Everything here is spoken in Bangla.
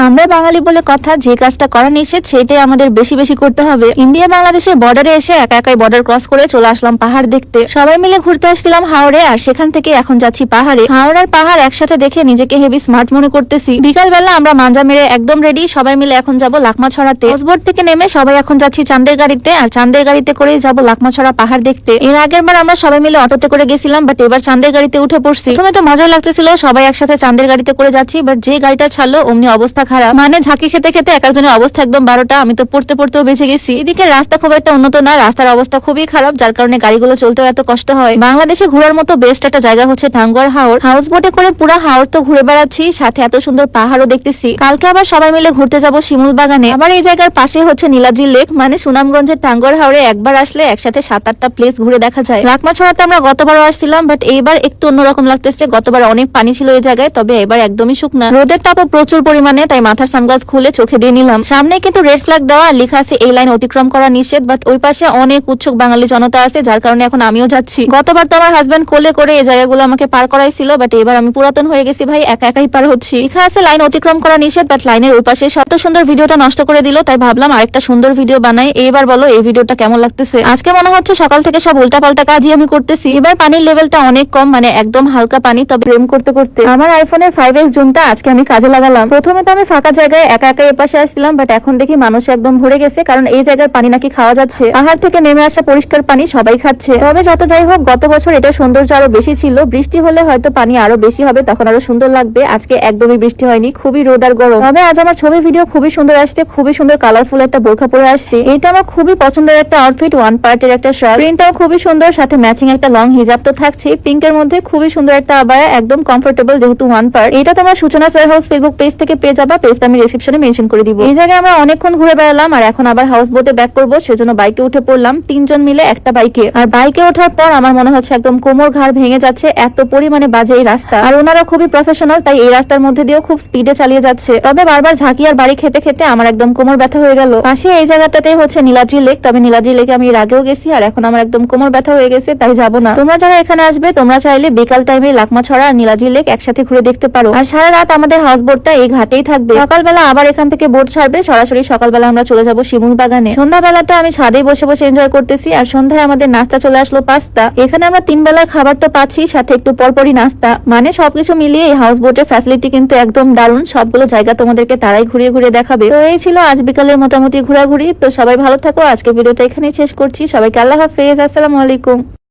আমরা বাঙালি বলে কথা, যে কাজটা করা নিষেধ সেটাই আমাদের বেশি বেশি করতে হবে। ইন্ডিয়া বাংলাদেশের বর্ডারে এসে একা একাই বর্ডার ক্রস করে চলে আসলাম পাহাড় দেখতে। সবাই মিলে ঘুরতে আসছিলাম হাওড়ে, আর সেখান থেকে এখন যাচ্ছি পাহাড়ে। হাওড়ার পাহাড় একসাথে দেখে নিজেকে হেভি স্মার্ট মনে করতেছি। বিকাল বেলা আমরা মাঞ্জা মেরে একদম রেডি, সবাই মিলে এখন যাব লাকমাছড়াতে। হাউসবোট থেকে নেমে সবাই এখন যাচ্ছি চাঁদের গাড়িতে, আর চাঁদের গাড়িতে করেই যাব লাকমাছড়া পাহাড় দেখতে। এর আগের বার আমরা সবাই মিলে অটোতে করে গেছিলাম, বাট এবার চাঁদের গাড়িতে উঠে পড়ছি। প্রথমে তো মজা লাগতেছিল, সবাই একসাথে চাঁদের গাড়িতে করে যাচ্ছি, বাট যে গাড়িটা ছাড়লো অমনি অবস্থা খারাপ। মানে ঝাঁকি খেতে খেতে এক একজনের অবস্থা একদম 12টা। আমি তো পড়তে পড়তেও বেঁচে গেছি। এদিকে রাস্তা খুব একটা উন্নত না, রাস্তার অবস্থা খুবই খারাপ, যার কারণে গাড়িগুলো চলতেও এত কষ্ট হয়। বাংলাদেশে ঘোরার মতো বেস্ট একটা জায়গা হচ্ছে টাঙ্গুয়ার হাওর। হাউস বোটে করে পুরো হাওর তো ঘুরে বেড়াচ্ছি, সাথে এত সুন্দর পাহাড়ও দেখতেছি। কালকে আবার সবাই মিলে ঘুরতে যাব শিমুল বাগানে। আবার এই জায়গার পাশে হচ্ছে নীলাদ্রি লেক। মানে সুনামগঞ্জের টাঙ্গুয়ার হাওরে একবার আসলে একসাথে 7-8টা প্লেস ঘুরে দেখা যায়। লাকমাছড়াতে আমরা গতবারও আসছিলাম, বাট এইবার একটু অন্যরকম লাগতেছে। গতবার অনেক পানি ছিল এই জায়গায়, তবে এবার একদমই শুকনা। রোদের তাপও প্রচুর পরিমাণে, তাই মাথার সানগ্লাস খুলে চোখে দিয়ে নিলাম। সামনে কিন্তু রেড ফ্ল্যাগ দেওয়া, আর লেখা আছে এই লাইন অতিক্রম করা নিষেধ। বাট ওই পাশে অনেক উৎসুক বাঙালি জনতা আছে, যার কারণে এখন আমিও যাচ্ছি। গতবার তো আমার হাজবেন্ড কোলে করে এই জায়গাগুলো আমাকে পার করাইছিল, বাট এবার আমি পুরাতন হয়ে গেছি ভাই, একা একাই পার হচ্ছি। লেখা আছে লাইন অতিক্রম করা নিষেধ, বাট লাইনের ওই পাশে সব সুন্দর ভিডিওটা নষ্ট করে দিল, তাই ভাবলাম আরেকটা সুন্দর ভিডিও বানাই। এইবার বলো এই ভিডিওটা কেমন লাগতেছে? আজকে মনে হচ্ছে সকাল থেকে সব উল্টাপাল্টা কাজই আমি করতেছি। এবার পানির লেভেলটা অনেক কম, মানে একদম হালকা পানি, তবে প্রেম করতে করতে আমার আইফোনের 5S জুমটা আজকে আমি কাজে লাগালাম। প্রথমে তো আমি ফাঁকা জায়গায় একা একা এপাশে আসছিলাম, বাট এখন দেখি মানুষ একদম ভরে গেছে, কারণ এই জায়গার পানি নাকি খাওয়া যাচ্ছে। পাহাড় থেকে নেমে আসা পরিষ্কার পানি সবাই খাচ্ছে। তবে যত যাই হোক, গত বছর এটা সৌন্দর্য আরো বেশি ছিল। বৃষ্টি হলে হয়তো পানি আরো বেশি হবে, তখন আরো সুন্দর লাগবে। আজকে একদমই বৃষ্টি হয়নি, খুবই রোদ আর গরম। তবে আজ আমার ছবি ভিডিও খুবই সুন্দর আসছে, খুবই সুন্দর কালারফুল একটা বোরখা পরে আসছে। এটা আমার খুবই পছন্দের একটা আউটফিট, ওয়ান পার্টের একটা শার্ট, প্রিন্টটাও খুবই সুন্দর, সাথে ম্যাচিং একটা লং হিজাব তো থাকছে পিঙ্কের মধ্যে। খুবই সুন্দর একটা আবায়া, একদম কমফোর্টেবল, যেহেতু ওয়ান পার্ট। এটা তোমার সূচনা স্যার হাউস ফেসবুক পেজ থেকে পেয়ে যাবা, পেজটা আমি ডেসক্রিপশনে মেনশন করে দিব। এই জায়গায় আমরা অনেকক্ষণ ঘুরে বেড়ালাম, আর এখন আবার হাউস বোটে ব্যাক করবো, সেজন্য বাইকে উঠে পড়লাম 3 জন মিলে একটা বাইকে। আর বাইকে ওঠার পর আমার মনে হচ্ছে একদম কোমর ঘাড় ভেঙে যাচ্ছে, এত পরিমাণে বাজে এই রাস্তা। আর ওনারা খুবই প্রফেশনাল, তাই এই রাস্তার মধ্যে দিয়েও খুব স্পিডে চালিয়ে যাচ্ছে। তবে বারবার ঝাঁকি আর বাড়ি খেতে খেতে আমার একদম কোমর ব্যথা হয়ে গেল। পাশে এই জায়গাটাতে হচ্ছে নীলাদ্রি লেক, তবে নীলাদ্রি লেকে আমি এর আগেও গেছি, আর এখন আমার একদম কোমর ব্যথা হয়ে গেছে, তাই যাবো না। তোমরা যারা এখানে আসবে, তোমরা চাইলে বিকাল টাইমে লাকমাছড়া আর নীলাদ্রি লেক একসাথে ঘুরে দেখতে পারো। আর সারা রাত আমাদের হাউস বোটটা এই ঘাটেই থাকবে। সকালবেলা আবার এখান থেকে বোট ছাড়বে, সরাসরি সকালবেলা আমরা চলে যাব শিমুল বাগানে। সন্ধ্যাবেলাটা আমি ছাদেই বসে বসে এনজয় করতেছি, আর সন্ধ্যায় আমাদের নাস্তা চলে আসলো পাস্তা। এখানে আমরা 3 বেলার খাবার তো পাচ্ছি, সাথে একটু পরপরই নাস্তা। মানে সবকিছু মিলিয়ে এই হাউস বোটের ফ্যাসিলিটি কিন্তু একদম দারুণ। সবগুলো জায়গা তোমাদেরকে তারাই ঘুরিয়ে ঘুরিয়ে দেখাবে। তো এই ছিল আজ বিকালের মোটামুটি ঘোরাঘুরি। তো সবাই ভালো থাকো, আজকে ভিডিওটা এখানেই শেষ করছি। সবাইকে আল্লাহ হাফেজ, আসসালামু আলাইকুম।